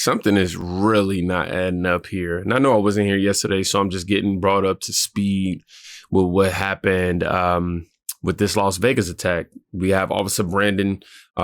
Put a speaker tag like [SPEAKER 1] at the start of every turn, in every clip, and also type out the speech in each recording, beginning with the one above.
[SPEAKER 1] something is really not adding up here. And I know I wasn't here yesterday, so I'm just getting brought up to speed with what happened with this Las Vegas attack. We have Officer Brandon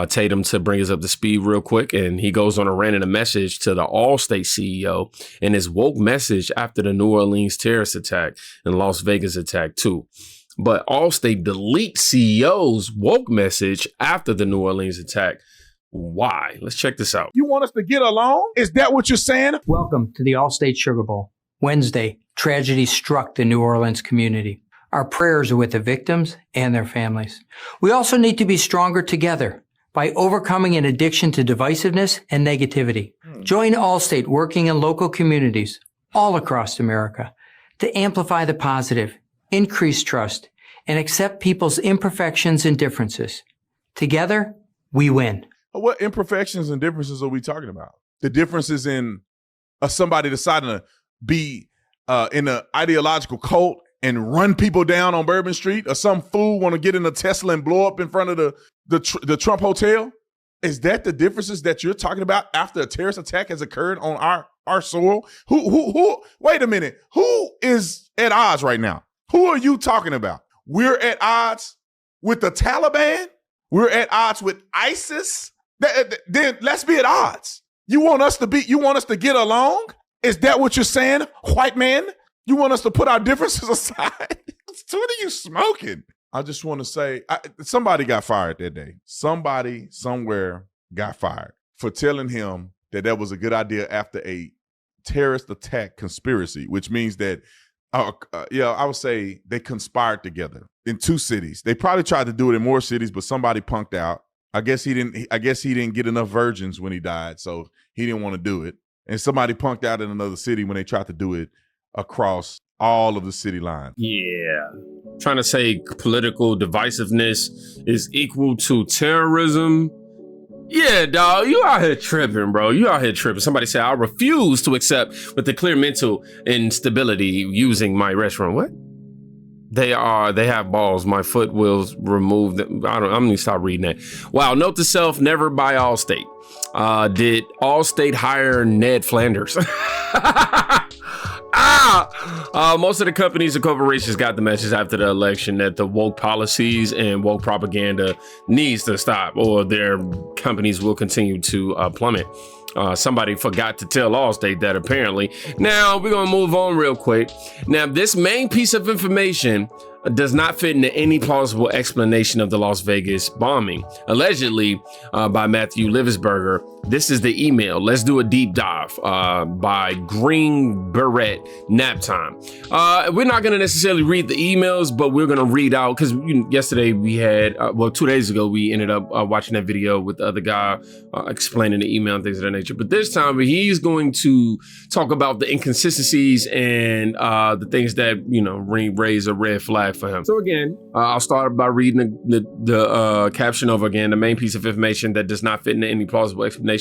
[SPEAKER 1] Tatum to bring us up to speed real quick. And he goes on a rant and a message to the Allstate CEO and his woke message after the New Orleans terrorist attack and Las Vegas attack too. But Allstate deletes CEO's woke message after the New Orleans attack. Why? Let's check this out.
[SPEAKER 2] You want us to get along? Is that what you're saying?
[SPEAKER 3] Welcome to the Allstate Sugar Bowl. Wednesday, tragedy struck the New Orleans community. Our prayers are with the victims and their families. We also need to be stronger together by overcoming an addiction to divisiveness and negativity. Join Allstate working in local communities all across America to amplify the positive, increase trust, and accept people's imperfections and differences. Together, we win.
[SPEAKER 2] What imperfections and differences are we talking about? The differences in somebody deciding to be in an ideological cult and run people down on Bourbon Street, or some fool want to get in a Tesla and blow up in front of the Trump Hotel? Is that the differences that you're talking about after a terrorist attack has occurred on our soil? Who? Wait a minute. Who is at odds right now? Who are you talking about? We're at odds with the Taliban? We're at odds with ISIS? Then let's be at odds. You want us to get along? Is that what you're saying, white man? You want us to put our differences aside? What are you smoking? I just want to say, somebody got fired that day. Somebody somewhere got fired for telling him that was a good idea after a terrorist attack conspiracy, which means that, I would say they conspired together in 2 cities. They probably tried to do it in more cities, but somebody punked out. I guess he didn't get enough virgins when he died, so he didn't want to do it. And somebody punked out in another city when they tried to do it across all of the city lines.
[SPEAKER 1] Yeah. Trying to say political divisiveness is equal to terrorism. Yeah, dog, you out here tripping, bro. You out here tripping. Somebody said, I refuse to accept with the clear mental instability using my restroom. What? They have balls. My foot will remove them. I'm going to stop reading that. Wow. Note to self, never buy Allstate. Did Allstate hire Ned Flanders? Most of the companies and corporations got the message after the election that the woke policies and woke propaganda needs to stop, or their companies will continue to plummet. Somebody forgot to tell Allstate that, apparently. Now we're gonna move on real quick. Now, this main piece of information does not fit into any plausible explanation of the Las Vegas bombing, allegedly by Matthew Livesberger. This is the email. Let's do a deep dive by Green Beret Nap Time. We're not going to necessarily read the emails, but we're going to read out, because yesterday we had, 2 days ago, we ended up watching that video with the other guy explaining the email and things of that nature. But this time he's going to talk about the inconsistencies and the things that, raise a red flag for him. So again, I'll start by reading the caption over again. The main piece of information that does not fit into any plausible explanation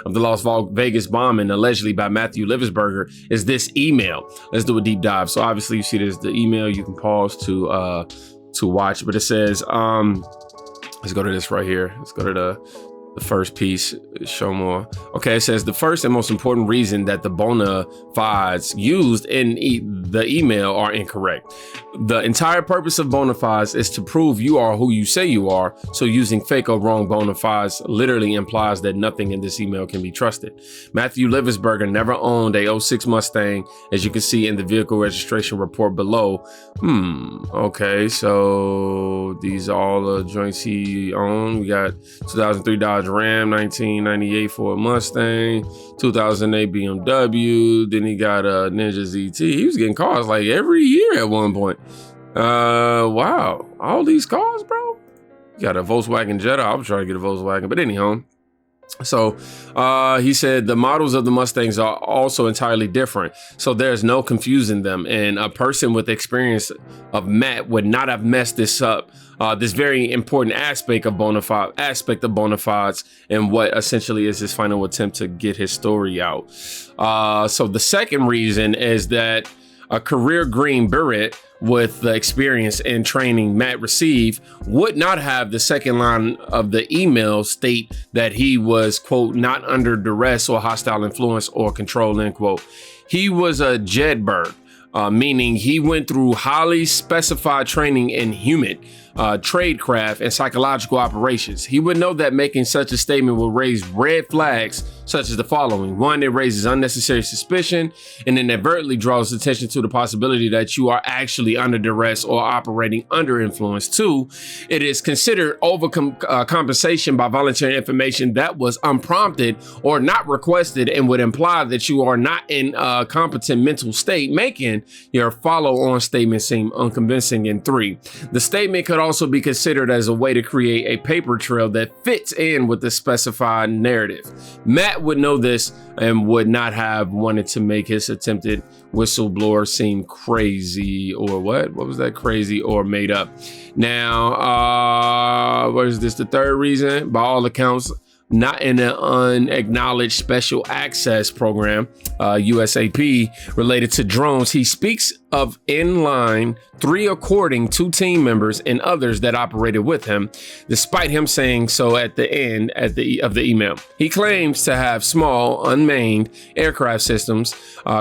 [SPEAKER 1] of the Las Vegas bombing, allegedly by Matthew Livesberger, is this email. Let's do a deep dive. So obviously you see there's the email. You can pause to watch, but it says, let's go to this right here. Let's go to the first piece, show more. Okay, it says the first and most important reason that the bona fides used in the email are incorrect. The entire purpose of bona fides is to prove you are who you say you are. So using fake or wrong bona fides literally implies that nothing in this email can be trusted. Matthew Livesberger never owned a 06 Mustang, as you can see in the vehicle registration report below. Okay, so these are all the joints he owned. We got 2003 Dodge Ram, 1998 Ford Mustang, 2008 BMW. Then he got a Ninja ZT. He was getting cars like every year at one point. Wow, all these cars, bro. You got a Volkswagen Jetta. I was trying to get a Volkswagen, but anyhow. So he said the models of the Mustangs are also entirely different, so there's no confusing them, and a person with experience of Matt would not have messed this up. This very important aspect of bona fides, and what essentially is his final attempt to get his story out. So the second reason is that A career Green Beret with the experience and training Matt received would not have the second line of the email state that he was, quote, not under duress or hostile influence or control, end quote. He was a Jedburgh, meaning he went through highly specified training in human tradecraft and psychological operations. He would know that making such a statement will raise red flags such as the following. One, it raises unnecessary suspicion and inadvertently draws attention to the possibility that you are actually under duress or operating under influence. Two, it is considered overcompensation by volunteering information that was unprompted or not requested and would imply that you are not in a competent mental state, making your follow-on statement seem unconvincing. And three, the statement could also be considered as a way to create a paper trail that fits in with the specified narrative. Matt would know this and would not have wanted to make his attempted whistleblower seem crazy or what was that, crazy or made up. Now, what is this? The third reason, by all accounts, not in an unacknowledged special access program, USAP, related to drones. He speaks of in line 3 according to team members and others that operated with him, despite him saying so at the end of the email. He claims to have small unmanned aircraft systems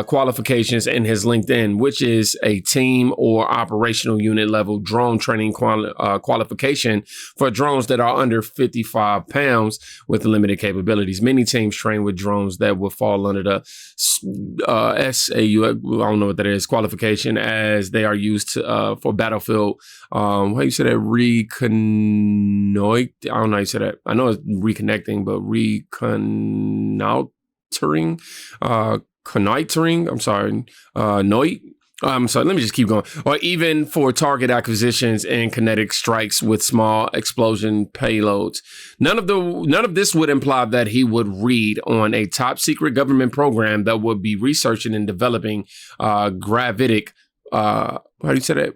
[SPEAKER 1] qualifications in his LinkedIn, which is a team or operational unit level drone training qualification for drones that are under 55 pounds with limited capabilities. Many teams train with drones that will fall under the SAU, I don't know what that is, qualification, as they are used to, for battlefield. How you say that? Reconnoit? I don't know how you say that. I know it's reconnecting, but reconnoitering, conniving. I'm sorry, noit. I'm sorry, let me just keep going. Or even for target acquisitions and kinetic strikes with small explosion payloads. None of this would imply that he would read on a top secret government program that would be researching and developing gravitic, how do you say that?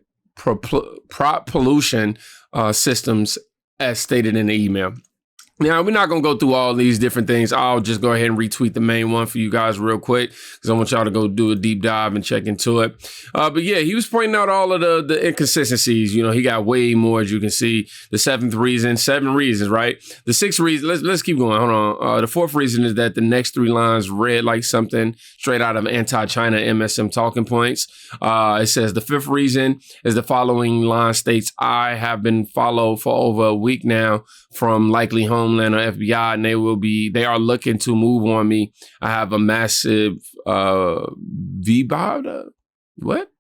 [SPEAKER 1] Propulsion systems as stated in the email. Now, we're not going to go through all these different things. I'll just go ahead and retweet the main one for you guys real quick because I want y'all to go do a deep dive and check into it. But yeah, he was pointing out all of the inconsistencies. You know, he got way more, as you can see. The 7th reason, 7 reasons, right? The 6th reason, let's keep going. Hold on. The 4th reason is that the next 3 lines read like something straight out of anti-China MSM talking points. It says the 5th reason is the following line states, I have been followed for over a week now from likely Homeland or FBI, and they are looking to move on me. I have a massive VBOD. What?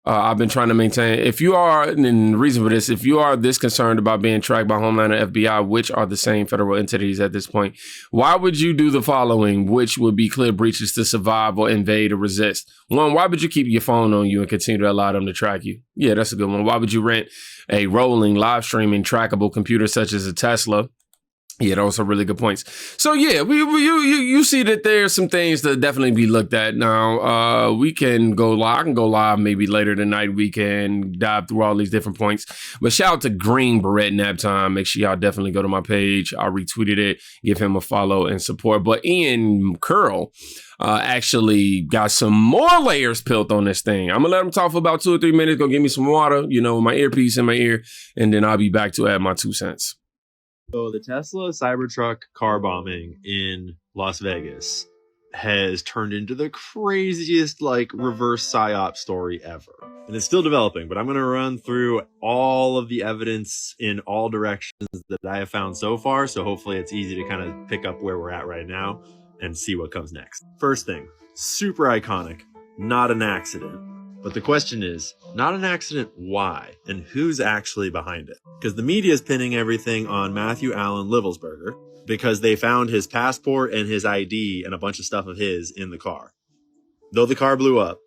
[SPEAKER 1] I've been trying to maintain. If you are, and the reason for this, if you are this concerned about being tracked by Homeland or FBI, which are the same federal entities at this point, why would you do the following, which would be clear breaches to survive or invade or resist? 1, why would you keep your phone on you and continue to allow them to track you? Yeah, that's a good one. Why would you rent a rolling live streaming trackable computer such as a Tesla? Yeah, those are really good points. So yeah, you see that there's some things that definitely be looked at. Now, we can go live. I can go live maybe later tonight. We can dive through all these different points. But shout out to Green Beret Nap Time. Make sure y'all definitely go to my page. I retweeted it. Give him a follow and support. But Ian Curl actually got some more layers peeled on this thing. I'm gonna let him talk for about 2 or 3 minutes. Go give me some water, you know, my earpiece in my ear, and then I'll be back to add my 2 cents.
[SPEAKER 4] So the Tesla Cybertruck car bombing in Las Vegas has turned into the craziest reverse psyop story ever. And it's still developing, but I'm going to run through all of the evidence in all directions that I have found so far. So hopefully it's easy to kind of pick up where we're at right now and see what comes next. First thing, super iconic, not an accident. But the question is, not an accident, why? And who's actually behind it? Because the media is pinning everything on Matthew Allen Livelsberger because they found his passport and his ID and a bunch of stuff of his in the car. Though the car blew up,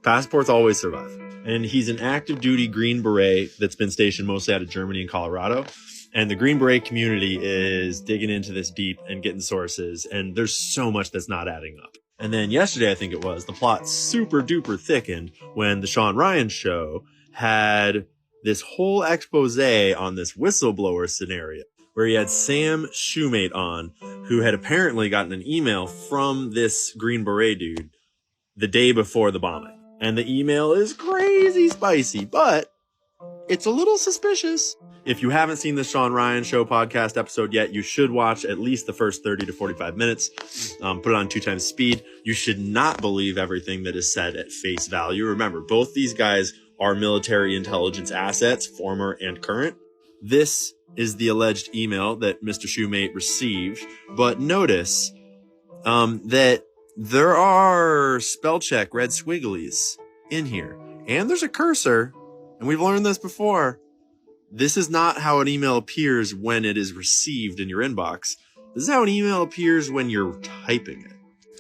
[SPEAKER 4] passports always survive. And he's an active duty Green Beret that's been stationed mostly out of Germany and Colorado. And the Green Beret community is digging into this deep and getting sources. And there's so much that's not adding up. And then yesterday, I think it was, the plot super duper thickened when the Sean Ryan show had this whole expose on this whistleblower scenario where he had Sam Shoemate on, who had apparently gotten an email from this Green Beret dude the day before the bombing. And the email is crazy spicy, but it's a little suspicious. If you haven't seen the Sean Ryan Show podcast episode yet, you should watch at least the first 30 to 45 minutes. Put it on 2 times speed. You should not believe everything that is said at face value. Remember, both these guys are military intelligence assets, former and current. This is the alleged email that Mr. Shoemate received. But notice that there are spell check red squigglies in here. And there's a cursor. And we've learned this before. This is not how an email appears when it is received in your inbox. This is how an email appears when you're typing it.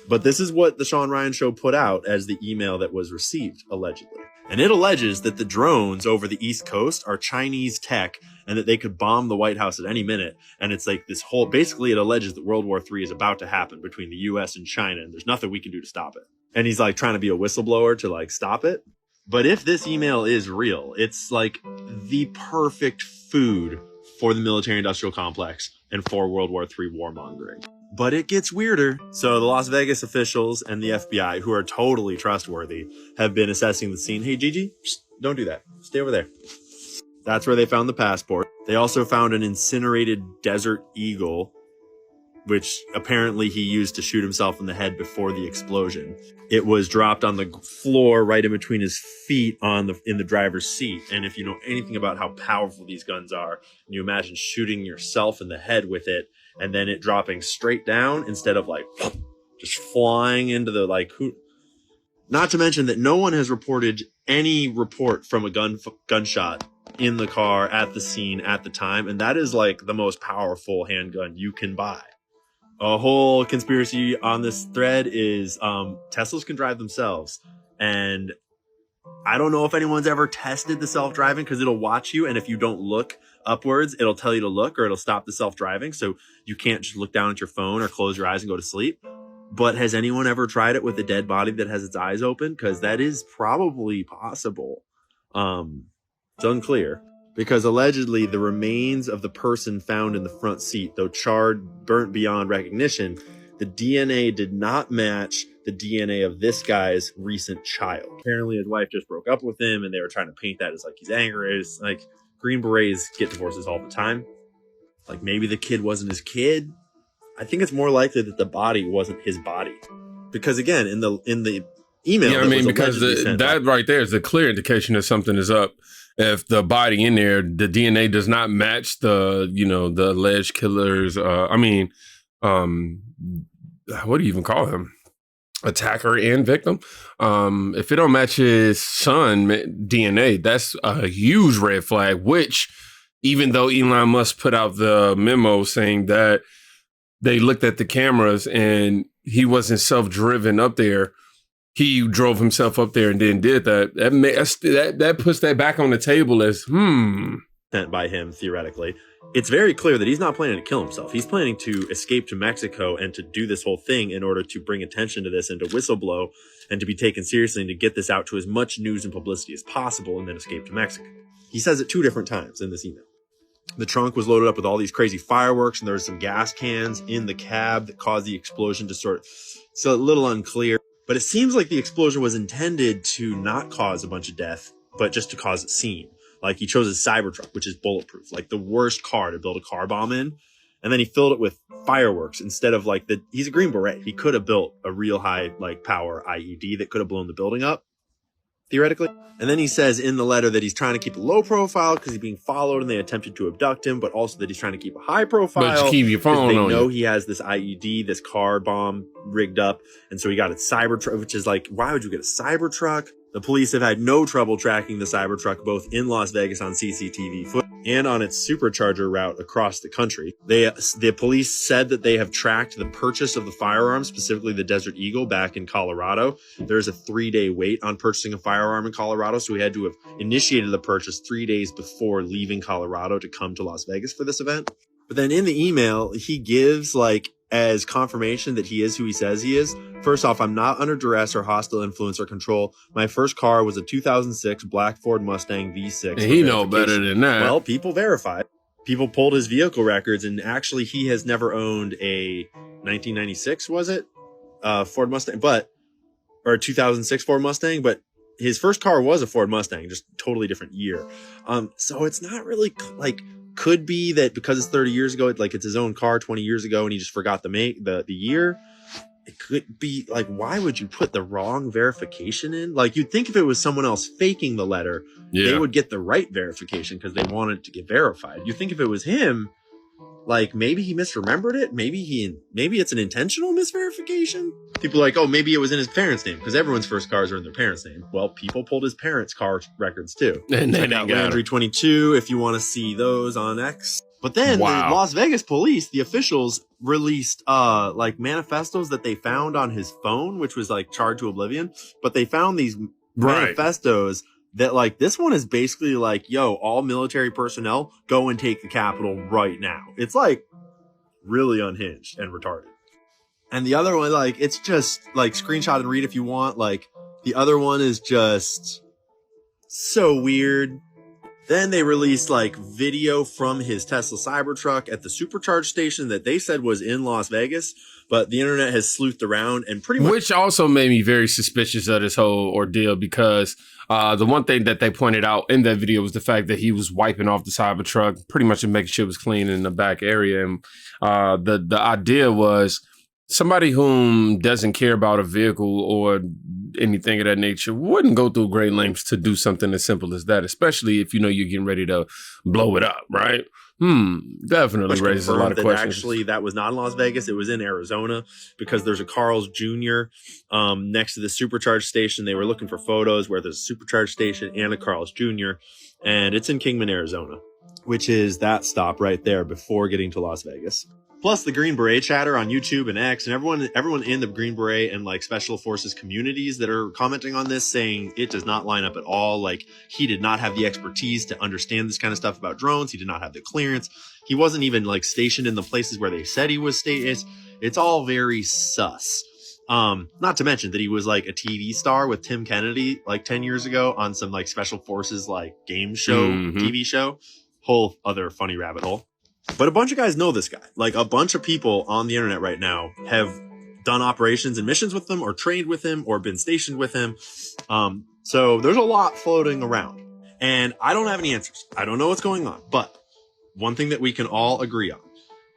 [SPEAKER 4] But this is what the Sean Ryan Show put out as the email that was received, allegedly. And it alleges that the drones over the East Coast are Chinese tech and that they could bomb the White House at any minute. And it's like this whole, basically it alleges that World War III is about to happen between the US and China, and there's nothing we can do to stop it. And he's like trying to be a whistleblower to like stop it. But if this email is real, it's like the perfect food for the military industrial complex and for World War III warmongering. But it gets weirder. So the Las Vegas officials and the FBI, who are totally trustworthy, have been assessing the scene. Hey, Gigi, don't do that. Stay over there. That's where they found the passport. They also found an incinerated Desert Eagle, which apparently he used to shoot himself in the head before the explosion. It was dropped on the floor right in between his feet in the driver's seat. And if you know anything about how powerful these guns are, and you imagine shooting yourself in the head with it and then it dropping straight down instead of like just flying into the not to mention that no one has reported any report from a gunshot in the car at the scene at the time. And that is like the most powerful handgun you can buy. A whole conspiracy on this thread is Teslas can drive themselves. And I don't know if anyone's ever tested the self-driving because it'll watch you. And if you don't look upwards, it'll tell you to look or it'll stop the self-driving. So you can't just look down at your phone or close your eyes and go to sleep. But has anyone ever tried it with a dead body that has its eyes open? Because that is probably possible. It's unclear. Because allegedly the remains of the person found in the front seat, though charred, burnt beyond recognition, the DNA did not match the DNA of this guy's recent child. Apparently his wife just broke up with him and they were trying to paint that as like he's angry. It's like Green Berets get divorces all the time. Like maybe the kid wasn't his kid. I think it's more likely that the body wasn't his body. Because again, in the email,
[SPEAKER 1] yeah, I mean, because that right there is a clear indication that something is up. If the body in there, the DNA does not match the alleged killer's, what do you even call him? Attacker and victim. If it don't match his son DNA, that's a huge red flag, which even though Elon Musk put out the memo saying that they looked at the cameras and he wasn't self-driven up there, he drove himself up there and then did that. That puts that back on the table as
[SPEAKER 4] sent by him theoretically. It's very clear that he's not planning to kill himself. He's planning to escape to Mexico and to do this whole thing in order to bring attention to this and to whistleblow and to be taken seriously and to get this out to as much news and publicity as possible and then escape to Mexico. He says it 2 different times in this email. The trunk was loaded up with all these crazy fireworks and there was some gas cans in the cab that caused the explosion to it's a little unclear. But it seems like the explosion was intended to not cause a bunch of death, but just to cause a scene. Like he chose a Cybertruck, which is bulletproof, like the worst car to build a car bomb in. And then he filled it with fireworks instead of he's a Green Beret. He could have built a real high power IED that could have blown the building up, theoretically. And then he says in the letter that he's trying to keep a low profile because he's being followed and they attempted to abduct him, but also that he's trying to keep a high profile.
[SPEAKER 1] But keep your phone
[SPEAKER 4] they
[SPEAKER 1] on
[SPEAKER 4] know
[SPEAKER 1] you.
[SPEAKER 4] He has this IED, this car bomb rigged up. And so he got a Cybertruck, which is like, why would you get a Cybertruck? The police have had no trouble tracking the Cybertruck, both in Las Vegas on CCTV footage and on its supercharger route across the country. The police said that they have tracked the purchase of the firearm, specifically the Desert Eagle, back in Colorado. There's a 3-day wait on purchasing a firearm in Colorado, so we had to have initiated the purchase 3 days before leaving Colorado to come to Las Vegas for this event. But then in the email, he gives as confirmation that he is who he says he is. First off, I'm not under duress or hostile influence or control. My first car was a 2006 black Ford Mustang V6.
[SPEAKER 1] And he know better than that.
[SPEAKER 4] Well, people verified. People pulled his vehicle records, and actually he has never owned a 1996, was it? Ford Mustang, or a 2006 Ford Mustang, but his first car was a Ford Mustang, just totally different year. So it's not really like, could be that because it's 30 years ago, it's his own car 20 years ago and he just forgot the year. It could be like, why would you put the wrong verification in? Like, you'd think if it was someone else faking the letter, they would get the right verification because they wanted to get verified. You think if it was him, like maybe he misremembered it. Maybe it's an intentional misverification. People are like, oh, maybe it was in his parents' name because everyone's first cars are in their parents' name. Well, people pulled his parents' car records too.
[SPEAKER 1] And
[SPEAKER 4] check out Landry 22 if you want to see those on X. But then the Las Vegas police, the officials, released like manifestos that they found on his phone, which was like charred to oblivion. But they found these manifestos that like, this one is basically like, yo, all military personnel go and take the Capitol right now. It's like really unhinged and retarded. And the other one, like, it's just like screenshot and read if you want. Like the other one is just so weird. Then they released like video from his Tesla Cybertruck at the supercharge station that they said was in Las Vegas, but the internet has sleuthed around and pretty much. Which
[SPEAKER 1] also made me very suspicious of this whole ordeal because the one thing that they pointed out in that video was the fact that he was wiping off the Cybertruck, pretty much making sure it was clean in the back area. And the idea was somebody whom doesn't care about a vehicle or anything of that nature wouldn't go through great lengths to do something as simple as that, especially if you know you're getting ready to blow it up, right? Definitely raises a lot of questions.
[SPEAKER 4] Actually, that was not in Las Vegas. It was in Arizona because there's a Carl's Jr. Next to the supercharge station. They were looking for photos where there's a supercharge station and a Carl's Jr. And it's in Kingman, Arizona, which is that stop right there before getting to Las Vegas. Plus the Green Beret chatter on YouTube and X and everyone in the Green Beret and like special forces communities that are commenting on this saying it does not line up at all. Like he did not have the expertise to understand this kind of stuff about drones. He did not have the clearance. He wasn't even like stationed in the places where they said he was stationed. It's all very sus. Not to mention that he was like a TV star with Tim Kennedy like 10 years ago on some like special forces like game show, TV show. Whole other funny rabbit hole. But a bunch of guys know this guy. Like a bunch of people on the internet right now have done operations and missions with him or trained with him or been stationed with him. So there's a lot floating around and I don't have any answers. I don't know what's going on. But one thing that we can all agree on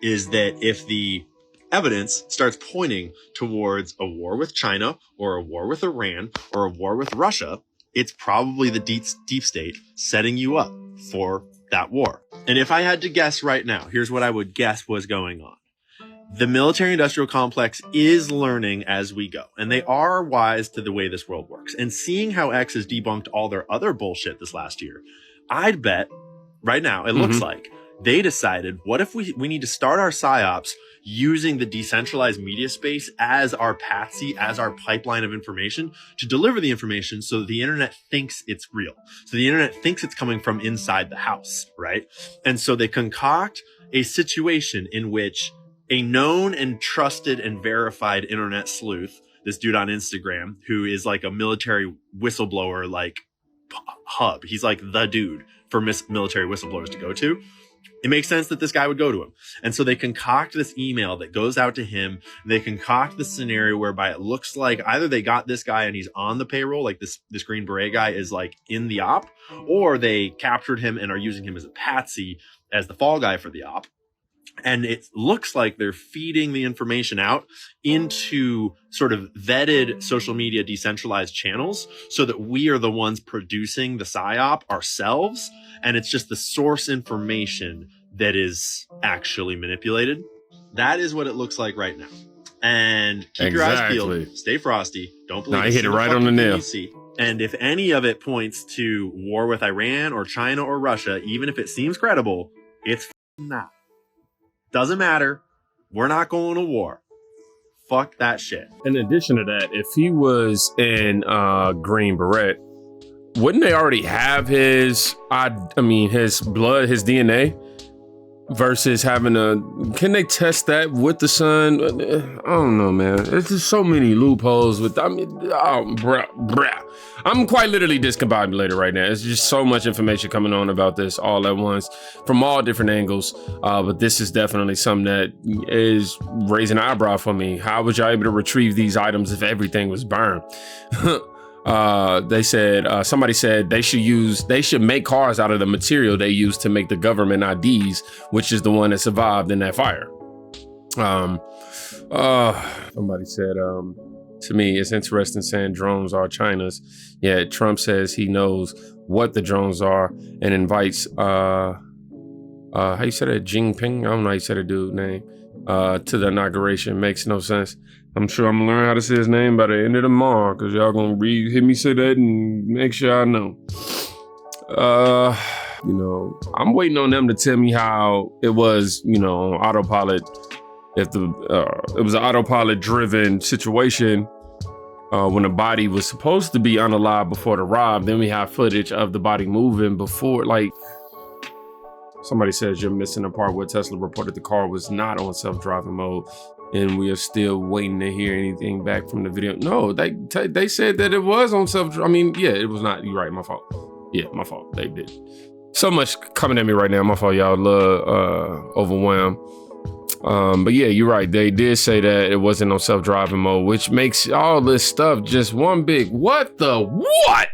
[SPEAKER 4] is that if the evidence starts pointing towards a war with China or a war with Iran or a war with Russia, it's probably the deep state setting you up for that war. And if I had to guess right now, here's what I would guess was going on. The military industrial complex is learning as we go, and they are wise to the way this world works. And seeing how X has debunked all their other bullshit this last year, I'd bet right now, it looks like they decided, what if we need to start our psyops using the decentralized media space as our patsy, as our pipeline of information to deliver the information so that the internet thinks it's real. So the internet thinks it's coming from inside the house, right? And so they concoct a situation in which a known and trusted and verified internet sleuth, this dude on Instagram, who is like a military whistleblower, like hub. He's like the dude for military whistleblowers to go to. It makes sense that this guy would go to him. And so they concoct this email that goes out to him. They concoct the scenario whereby it looks like either they got this guy and he's on the payroll, like this Green Beret guy is like in the op, or they captured him and are using him as a patsy, as the fall guy for the op. And it looks like they're feeding the information out into sort of vetted social media decentralized channels so that we are the ones producing the PSYOP ourselves. And it's just the source information that is actually manipulated. That is what it looks like right now. And keep your eyes peeled. Stay frosty. Don't believe
[SPEAKER 1] I hit it right on the nail.
[SPEAKER 4] And if any of it points to war with Iran or China or Russia, even if it seems credible, it's not. Doesn't matter. We're not going to war. Fuck that shit.
[SPEAKER 1] In addition to that, if he was in Green Beret, wouldn't they already have his blood, his DNA? Versus having can they test that with the sun? I don't know, man. There's just so many loopholes with, bruh. I'm quite literally discombobulated right now. It's just so much information coming on about this all at once from all different angles. But this is definitely something that is raising an eyebrow for me. How was y'all able to retrieve these items if everything was burned? They said somebody said they should make cars out of the material they use to make the government IDs, which is the one that survived in that fire. Somebody said to me, it's interesting saying drones are China's. Yeah, Trump says he knows what the drones are and invites how you said it, Jinping? I don't know how you said a dude's name. To the inauguration. Makes no sense. I'm sure I'm gonna learn how to say his name by the end of tomorrow, because y'all gonna hear me say that and make sure I know. I'm waiting on them to tell me how it was, on autopilot. If it was an autopilot driven situation when the body was supposed to be unalive before the rob, then we have footage of the body moving before, like. Somebody says you're missing a part where Tesla reported the car was not on self-driving mode, and we are still waiting to hear anything back from the video. No, they said that it was on self-driving. I mean, yeah, it was not. You're right, my fault. Yeah, my fault. They did. So much coming at me right now. My fault, y'all. Overwhelmed. But yeah, you're right. They did say that it wasn't on self-driving mode, which makes all this stuff just one big what the what?